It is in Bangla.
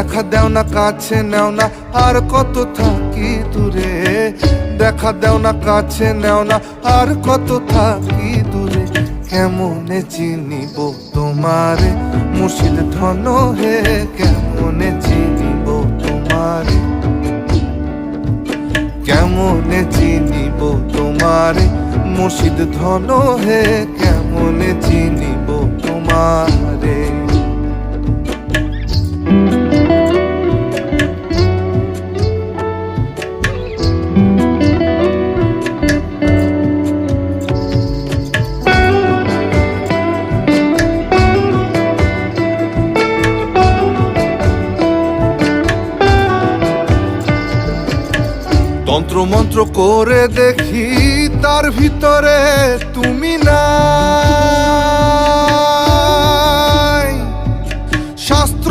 দেখা দেও না কাছে নেও না আর কত থাকি দূরে, দেখা দেও না কাছে নেও না আর কত থাকি দূরে। কেমনে চিনিব তোমারে মুর্শিদ ধন হে, কেমনে চিনিব তোমারে, কেমনে চিনিব তোমারে মুর্শিদ ধন হে, কেমনে চিনিব তোমারে। তন্ত্র মন্ত্র করে দেখি তার ভিতরে তুমি নাই, শাস্ত্র